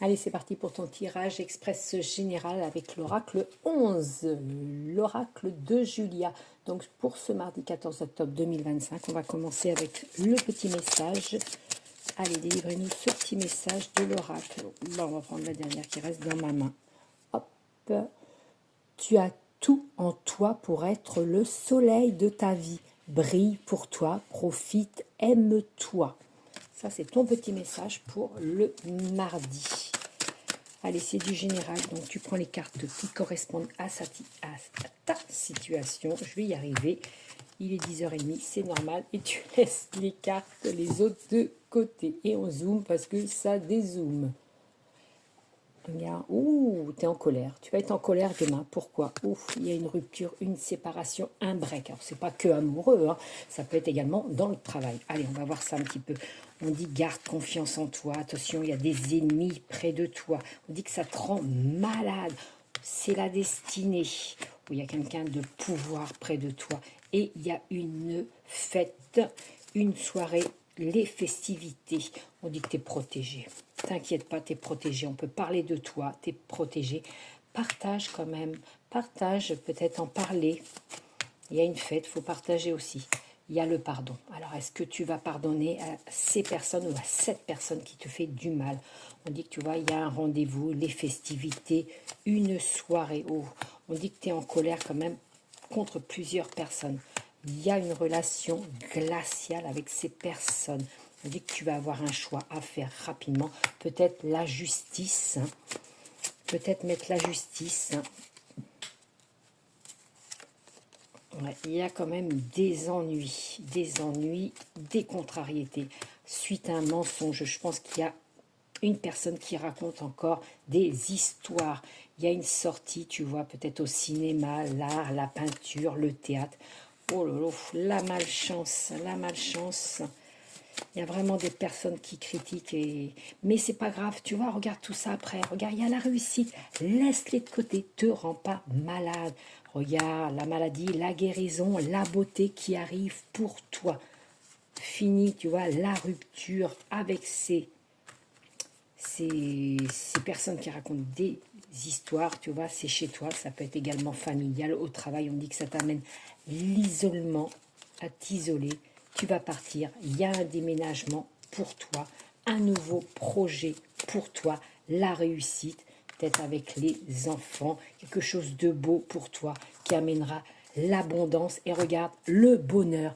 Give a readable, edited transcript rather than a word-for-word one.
Allez, c'est parti pour ton tirage express général avec l'oracle 11, l'oracle de Julia. Donc pour ce mardi 14 octobre 2025, on va commencer avec le petit message. Allez, délivrez-nous ce petit message de l'oracle. Là, on va prendre la dernière qui reste dans ma main. Hop, tu as tout en toi pour être le soleil de ta vie. Brille pour toi, profite, aime-toi. Ça, c'est ton petit message pour le mardi. Allez, c'est du général, donc tu prends les cartes qui correspondent à ta situation. Je vais y arriver. Il est 10h30, c'est normal. Et tu laisses les cartes, les autres de côté. Et on zoome parce que ça dézoome. Regarde, ouh, tu es en colère. Tu vas être en colère demain. Pourquoi? Ouf, il y a une rupture, une séparation, un break. Alors, c'est pas que amoureux, hein. Ça peut être également dans le travail. Allez, on va voir ça un petit peu. On dit garde confiance en toi. Attention, il y a des ennemis près de toi. On dit que ça te rend malade. C'est la destinée. Où il y a quelqu'un de pouvoir près de toi. Et il y a une fête, une soirée, les festivités. On dit que tu es protégé. T'inquiète pas, tu es protégé. On peut parler de toi, tu es protégé. Partage quand même. Partage, peut-être en parler. Il y a une fête, il faut partager aussi. Il y a le pardon. Alors, est-ce que tu vas pardonner à ces personnes ou à cette personne qui te fait du mal? On dit que tu vois, il y a un rendez-vous, les festivités, une soirée. Oh, on dit que tu es en colère quand même contre plusieurs personnes. Il y a une relation glaciale avec ces personnes. On dit que tu vas avoir un choix à faire rapidement. Peut-être la justice. Peut-être mettre la justice. Ouais, il y a quand même des ennuis, des contrariétés. Suite à un mensonge, je pense qu'il y a une personne qui raconte encore des histoires. Il y a une sortie, tu vois, peut-être au cinéma, l'art, la peinture, le théâtre. Oh là là, la malchance, la malchance. Il y a vraiment des personnes qui critiquent, mais c'est pas grave, tu vois, regarde tout ça après. Regarde, il y a la réussite. Laisse-les de côté, te rends pas malade. Regarde, la maladie, la guérison, la beauté qui arrive pour toi. Fini, tu vois, la rupture avec ces personnes qui racontent des histoires, tu vois, c'est chez toi, ça peut être également familial, au travail, on dit que ça t'amène l'isolement, à t'isoler, tu vas partir, il y a un déménagement pour toi, un nouveau projet pour toi, la réussite, peut-être avec les enfants, quelque chose de beau pour toi, qui amènera l'abondance, et regarde, le bonheur.